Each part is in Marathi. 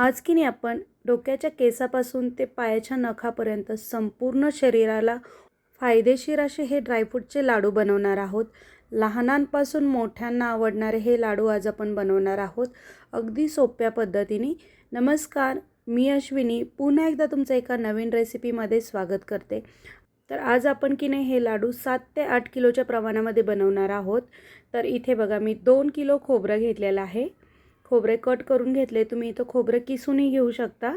आज की नाही आपण डोक्याच्या केसापासून ते पायाच्या नखापर्यंत संपूर्ण शरीराला फायदेशीर असे हे ड्रायफ्रूटचे लाडू बनवणार आहोत। लहानांपासून मोठ्यांना आवडणारे हे लाडू आज आपण बनवणार आहोत अगदी सोप्या पद्धतीने। नमस्कार, मी अश्विनी पुन्हा एकदा तुमचं एका नवीन रेसिपीमध्ये स्वागत करते। तर आज आपण की नाही हे लाडू 7 ते 8 किलोच्या प्रमाणामध्ये बनवणार आहोत। तर इथे बघा मी 2 किलो खोबरं घेतलेलं आहे। खोबरे कट करून घेतले, तुम्ही इथं खोबरं किसूनही घेऊ शकता।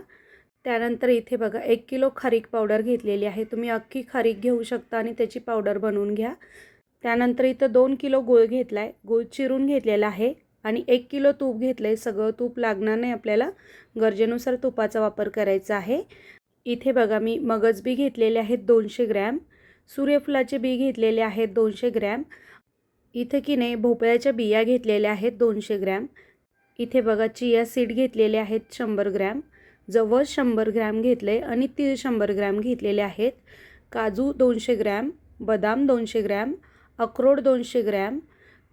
त्यानंतर इथे बघा 1 किलो खारीक पावडर घेतलेली आहे, तुम्ही अख्खी खारीक घेऊ शकता आणि त्याची पावडर बनवून घ्या। त्यानंतर इथं 2 किलो गूळ घेतलाय, गूळ चिरून घेतलेला आहे आणि 1 किलो तूप घेतलंय। सगळं तूप लागणार नाही आपल्याला, गरजेनुसार तुपाचा वापर करायचा आहे। इथे बघा मी मगज बी घेतलेले आहेत 200 ग्रॅम, सूर्यफुलाचे बी घेतलेले आहेत 200 ग्रॅम। इथे की नाही भोपळ्याच्या बिया घेतलेल्या आहेत 200 ग्रॅम। इथे बघा चिया सीड घेतलेले आहेत 100 ग्रॅम, जवस 100 ग्रॅम घेतले आणि तीळ 100 ग्रॅम घेतलेले आहेत। काजू 200 ग्रॅम, बदाम 200 ग्रॅम, अक्रोड 200 ग्रॅम,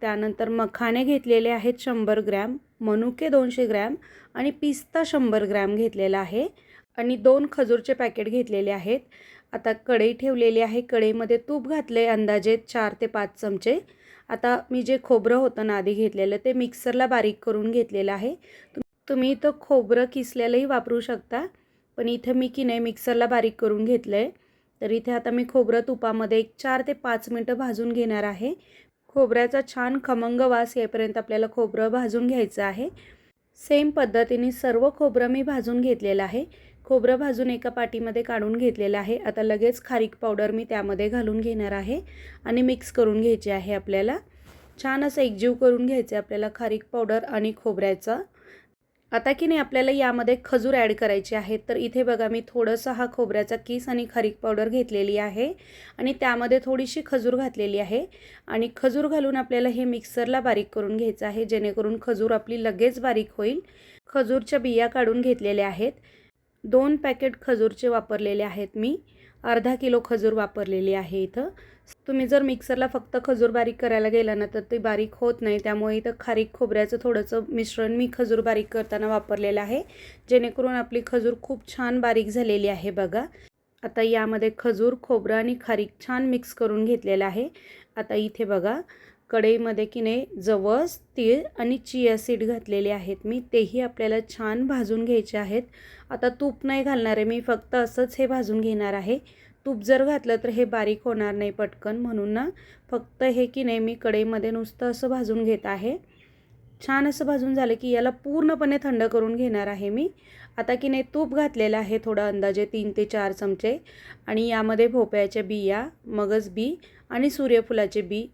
त्यानंतर मखाणे घेतलेले आहेत 100 ग्रॅम, मनुके 200 ग्रॅम आणि पिस्ता 100 ग्रॅम घेतलेला आहे आणि 2 खजूरचे पॅकेट घेतलेले आहेत। आता कढई ठेवलेली आहे, कढईमध्ये तूप घातले अंदाजे 4 ते 5 चमचे। आता मी जे खोबरं होतं ना आधी घेतलेलं ते मिक्सरला बारीक करून घेतलेलं आहे। तुम्ही इथं खोबरं किसलेलंही वापरू शकता, पण इथं मी की नाही मिक्सरला बारीक करून घेतलं आहे। तर इथे आता मी खोबरं तुपामध्ये एक 4 ते 5 मिनटं भाजून घेणार आहे। खोबऱ्याचा छान खमंग वास येईपर्यंत आपल्याला खोबरं भाजून घ्यायचं आहे। सेम पद्धतीने सर्व खोबरं मी भाजून घेतलेलं आहे। खोबरं भाजून एका पाटीमध्ये काढून घेतलेलं आहे। आता लगेच खारीक पावडर मी त्यामध्ये घालून घेणार आहे आणि मिक्स करून घ्यायची आहे। आपल्याला छान असं एकजीव करून घ्यायचं आहे आपल्याला खारीक पावडर आणि खोबऱ्याचा। आता की नाही आपल्याला यामध्ये खजूर ॲड करायचे आहेत। तर इथे बघा मी थोडंसं हा खोबऱ्याचा किस आणि खारीक पावडर घेतलेली आहे आणि त्यामध्ये थोडीशी खजूर घातलेली आहे आणि खजूर घालून आपल्याला हे मिक्सरला बारीक करून घ्यायचं आहे, जेणेकरून खजूर आपली लगेच बारीक होईल। खजूरच्या बिया काढून घेतलेल्या आहेत, 2 पॅकेट खजूरचे वापरलेले आहेत मी, अर्धा किलो खजूर वापरलेली आहे। इथं तुम्ही जर मिक्सरला फक्त खजूर बारीक करायला गेला ना तर ते बारीक होत नाही, त्यामुळे इथं खारीक खोबऱ्याचं थोडंसं मिश्रण मी खजूर बारीक करताना वापरलेलं आहे, जेणेकरून आपली खजूर खूप छान बारीक झालेली आहे बघा। आता यामध्ये खजूर, खोबरं आणि खारीक छान मिक्स करून घेतलेलं आहे। आता इथे बघा कढईमध्ये की नाही जवस, तीळ आणि चिया सीड घातलेले आहेत मी, तेही आपल्याला छान भाजून घ्यायचे आहेत। आता तूप नाही घालणार आहे मी, फक्त असंच हे भाजून घेणार आहे। तूप जर घातलं तर हे बारीक होणार नाही पटकन, म्हणून ना फक्त हे की नाही मी कढईमध्ये नुसतं असं भाजून घेत आहे। छान असं भाजून झालं की याला पूर्णपणे थंड करून घेणार आहे मी। आता की नाही तूप घातलेलं आहे थोडं अंदाजे 3 ते 4 चमचे आणि यामध्ये भोपळ्याच्या बिया, मगज बी आणि सूर्यफुलाचे बी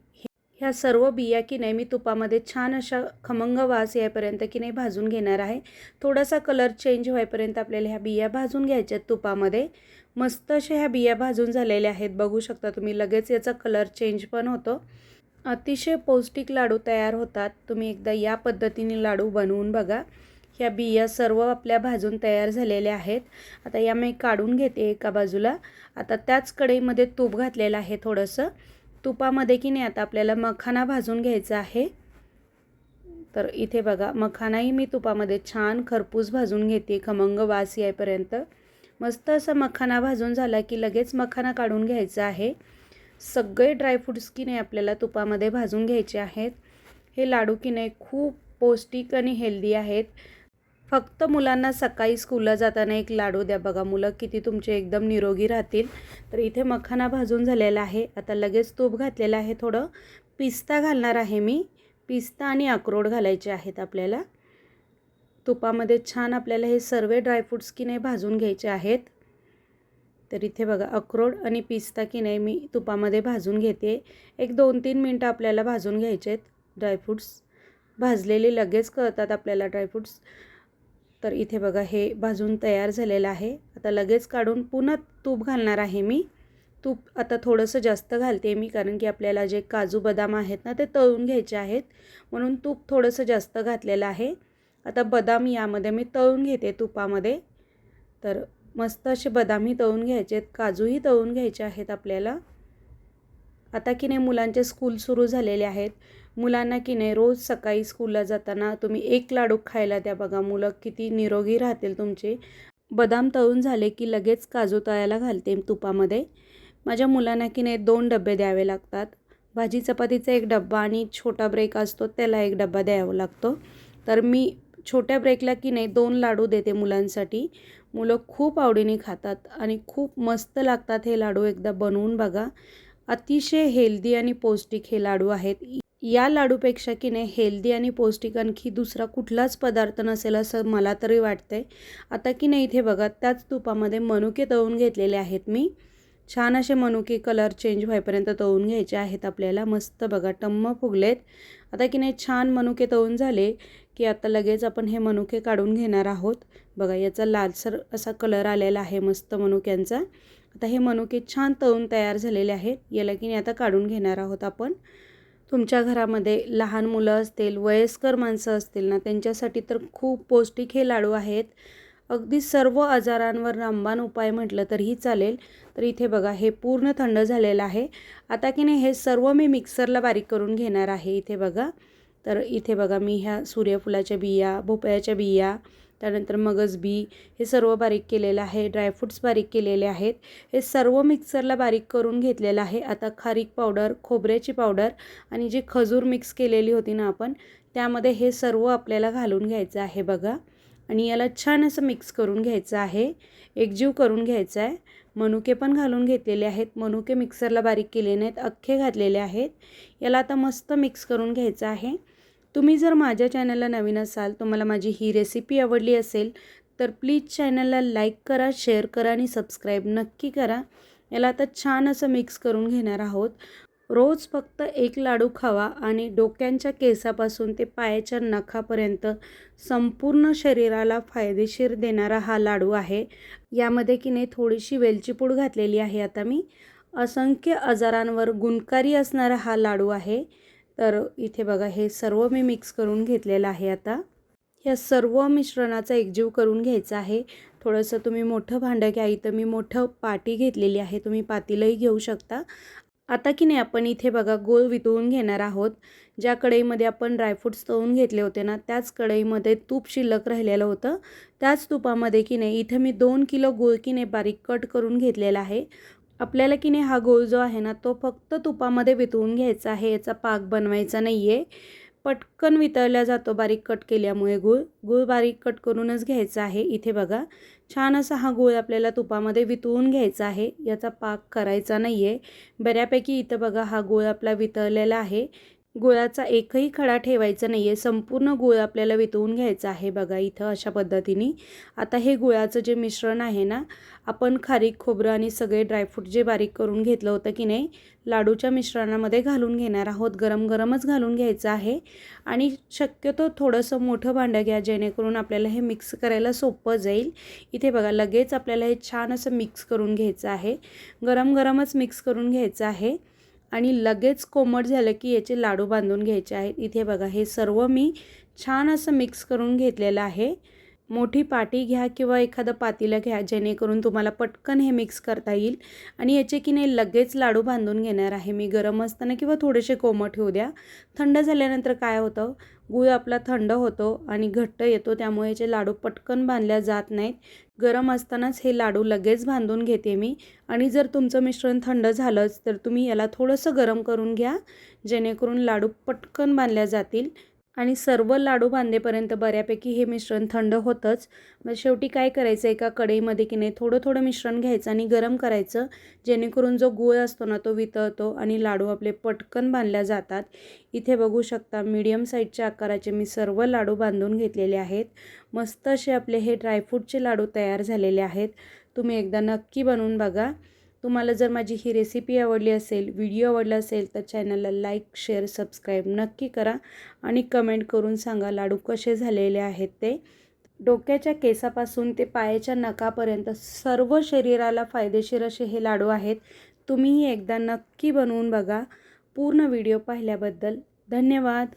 ह्या सर्व बिया की नाही मी तुपामध्ये छान अशा खमंग वास यायपर्यंत की नाही भाजून घेणार आहे। थोडासा कलर चेंज होईपर्यंत आपल्याला ह्या बिया भाजून घ्यायच्या तुपामध्ये। मस्त अशा ह्या बिया भाजून झालेल्या आहेत, बघू शकता तुम्ही, लगेच याचा कलर चेंज पण होतो। अतिशय पौष्टिक लाडू तयार होतात, तुम्ही एकदा या पद्धतीने लाडू बनवून बघा। ह्या बिया सर्व आपल्या भाजून तयार झालेल्या आहेत। आता या मी काढून घेते एका बाजूला। आता त्याच कढईमध्ये तूप घातलेलं आहे थोडंसं, तुपामध्ये की नाही आता आपल्याला मखाना भाजून घ्यायचा आहे। तर इथे बघा मखानाही मी तुपामध्ये छान खरपूस भाजून घेते खमंग वास येईपर्यंत। मस्त असा मखाना भाजून झाला की लगेच मखाना काढून घ्यायचा आहे। सगळे ड्रायफ्रूट्स की नाही आपल्याला तुपामध्ये भाजून घ्यायचे आहेत। हे लाडू की नाही खूप पौष्टिक आणि हेल्दी आहेत। फक्त मुलांना सकाळी स्कूलला जाताना एक लाडू द्या बघा, मुलं किती तुमचे एकदम निरोगी राहतील। तर इथे मखाना भाजून झालेला आहे। आता लगेच तूप घातलेलं आहे, थोडं पिस्ता घालणार आहे मी, पिस्ता आणि अक्रोड घालायचे आहेत आपल्याला तुपामध्ये। छान आपल्याला हे सर्व ड्रायफ्रूट्स की नाही भाजून घ्यायचे आहेत। तर इथे बघा अक्रोड आणि पिस्ता की नाही मी तुपामध्ये भाजून घेते, एक 2-3 मिनटं आपल्याला भाजून घ्यायचे आहेत। ड्रायफ्रूट्स भाजलेले लगेच कळतात आपल्याला ड्रायफ्रूट्स। तर इथे बघा हे भाजून तयार झालेलं आहे। आता लगेच काढून पुन्हा तूप घालणार आहे मी। तूप आता थोडंसं जास्त घालते मी, कारण की आपल्याला जे काजू बदाम आहेत ना ते तळून घ्यायचे आहेत, म्हणून तूप थोडंसं जास्त घातलेलं आहे। आता बदाम यामध्ये मी तळून घेते तुपामध्ये। तर मस्त असे बदामही तळून घ्यायचे आहेत, काजूही तळून घ्यायचे आहेत आपल्याला। आता की नाही मुलांचे स्कूल सुरू झालेले आहेत, मुलांना की नाही रोज सकाळी स्कूलला जाताना तुम्ही एक लाडू खायला द्या. बघा मुलं किती निरोगी राहतील तुमचे. बदाम तळून झाले की लगेच काजू तळायला घालते तुपामध्ये. माझ्या मुलांना की नाही 2 डबे द्यावे लागतात. भाजी चपातीचा 1 डब्बा आणि छोटा ब्रेक असतो त्याला 1 डब्बा द्यावा लागतो. तर मी छोट्या ब्रेकला की नाही 2 लाडू देते मुलांसाठी. मुलं खूप आवडीने खातात आणि खूप मस्त लागतात हे लाडू. एकदा बनवून बघा. अतिशय हेल्दी आणि पौष्टिक हे लाडू आहेत. या लाडूपेक्षा की नाही हेल्दी आणि पौष्टिक आणखी दुसरा कुठलाच पदार्थ नसेल असं मला तरी वाटतंय. आता की नाही इथे बघा त्याच तुपामध्ये मनुके तळून घेतलेले आहेत मी. छान असे मनुके कलर चेंज व्हायपर्यंत तळून घ्यायचे आहेत आपल्याला. मस्त बघा टम्म फुगलेत. आता की नाही छान मनुके तळून झाले की आता लगेच आपण हे मनुके काढून घेणार आहोत. बघा याचा लालसर असा कलर आलेला आहे मस्त मनुक्यांचा. आता हे मनुके छान तळून तयार झालेले आहेत. याला की नाही आता काढून घेणार आहोत आपण. तुमच्या घरामध्ये लहान मुलं असतील, वयस्कर माणसं असतील ना, त्यांच्यासाठी तर खूप पौष्टिक हे लाडू आहेत. अगदी सर्व आजारांवर रामबाण उपाय म्हटलं तरीही चालेल. तर इथे बघा हे पूर्ण थंड झालेलं आहे. आता की नाही हे सर्व मी मिक्सरला बारीक करून घेणार आहे. इथे बघा. तर इथे बघा मी ह्या सूर्यफुलाच्या बिया, भोपळ्याच्या बिया, त्यानंतर मगज बी हे सर्व बारीक केलेलं आहे. ड्रायफ्रूट्स बारीक केलेले आहेत. हे सर्व मिक्सरला बारीक करून घेतलेलं आहे. आता खारीक पावडर, खोबऱ्याची पावडर आणि जी खजूर मिक्स केलेली होती ना आपण, त्यामध्ये हे सर्व आपल्याला घालून घ्यायचं आहे बघा. आणि याला छान असं मिक्स करून घ्यायचं आहे. एकजीव करून घ्यायचं आहे. मनुके पण घालून घेतलेले आहेत. मनुके मिक्सरला बारीक केले नाहीत, अख्खे घातलेले आहेत. याला आता मस्त मिक्स करून घ्यायचं आहे. तुम्ही जर माझ्या चॅनलला नवीन असाल, तुम्हाला माझी ही रेसिपी आवडली असेल तर प्लीज चॅनलला लाईक करा, शेअर करा आणि सबस्क्राईब नक्की करा. याला आता छान असं मिक्स करून घेणार आहोत. रोज फक्त 1 लाडू खावा आणि डोक्यांच्या केसापासून ते पायाच्या नखापर्यंत संपूर्ण शरीराला फायदेशीर देणारा हा लाडू आहे. यामध्ये की नाही थोडीशी वेलची पूड घातलेली आहे आता मी. असंख्य आजारांवर गुणकारी असणारा हा लाडू आहे. तर इथे बघा हे सर्व मी मिक्स करून घेतलेलं आहे आता. या सर्व मिश्रणाचा एकजीव करून घ्यायचा आहे. थोडंसं तुम्ही मोठं भांडं घ्या. इथं मी मोठं पाटी घेतलेली आहे. तुम्ही पातेलंही घेऊ शकता. आता की नाही आपण इथे बघा गूळ वितळून घेणार आहोत. ज्या कढईमध्ये आपण ड्रायफ्रूट्स तळून घेतले होते ना, त्याच कढईमध्ये तूप शिल्लक राहिलेलं होतं. त्याच तुपामध्ये की नाही इथं मी 2 किलो गूळ की नाही बारीक कट करून घेतलेला आहे. आपल्याला की नाही हा गूळ जो आहे ना, तो फक्त तुपामध्ये वितळून घ्यायचा आहे. याचा पाक बनवायचा नाही आहे. पटकन वितळला जातो बारीक कट केल्यामुळे गूळ बारीक कट करूनच घ्यायचा आहे. इथे बघा छान असा हा गूळ आपल्याला तुपामध्ये वितळून घ्यायचा आहे. याचा पाक करायचा नाही आहे. बऱ्यापैकी इथं बघा हा गूळ आपला वितळलेला आहे. गुळाचा एकही खडा ठेवायचा नाही आहे. संपूर्ण गूळ आपल्याला वितळून घ्यायचा आहे बघा इथं अशा पद्धतीने. आता हे गुळाचं जे मिश्रण आहे ना, आपण खारीक, खोबरं आणि सगळे ड्रायफ्रूट जे बारीक करून घेतलं होतं की नाही, लाडूच्या मिश्रणामध्ये घालून घेणार आहोत. गरम गरमच घालून घ्यायचं आहे. आणि शक्यतो थोडंसं मोठं भांडं घ्या जेणेकरून आपल्याला हे मिक्स करायला सोपं जाईल. इथे बघा लगेच आपल्याला हे छान असं मिक्स करून घ्यायचं आहे. गरम गरमच मिक्स करून घ्यायचं आहे. आणि लगेच कोमट झालं की याचे लाडू बांधून घ्यायचे आहेत. इथे बघा हे सर्व मी छान असं मिक्स करून घेतलेलं आहे. मोठी पाटी घ्या किंवा एखादं पातेलं घ्या जेणेकरून तुम्हाला पटकन हे मिक्स करता येईल. आणि याचे की नाही लगेच लाडू बांधून घेणार आहे मी. गरम असताना किंवा थोडेसे कोमट होऊ द्या. थंड झाल्यानंतर काय होतं, गूळ आपला थंड होतो आणि घट्ट येतो, त्यामुळे याचे लाडू पटकन बांधल्या जात नाहीत. गरम असतानाच हे लाडू लगेच बांधून घेते मी. आणि जर तुमचं मिश्रण थंड झालंच तर तुम्ही याला थोडंसं गरम करून घ्या जेणेकरून लाडू पटकन बांधल्या जातील. आणि सर्व लाडू बांधेपर्यंत बऱ्यापैकी हे मिश्रण थंड होतंच. मग शेवटी काय करायचं, एका कढईमध्ये की नाही थोडं थोडं मिश्रण घ्यायचं आणि गरम करायचं जेणेकरून जो गूळ असतो ना तो वितळतो आणि लाडू आपले पटकन बांधल्या जातात. इथे बघू शकता मीडियम साईजच्या आकाराचे मी सर्व लाडू बांधून घेतलेले आहेत. मस्त असे आपले हे ड्रायफ्रूटचे लाडू तयार झालेले आहेत. तुम्ही एकदा नक्की बनवून बघा. तुम्हाला जर माझी ही रेसिपी आवडली असेल, व्हिडिओ आवडला असेल तर चॅनलला लाईक, शेअर, सबस्क्राईब नक्की करा आणि कमेंट करून सांगा लाडू कसे झालेले आहेत ते. डोक्याच्या केसापासून ते पायाच्या नखापर्यंत सर्व शरीराला फायदेशीर असे हे लाडू आहेत. तुम्हीही एकदा नक्की बनवून बघा. पूर्ण व्हिडिओ पाहिल्याबद्दल धन्यवाद.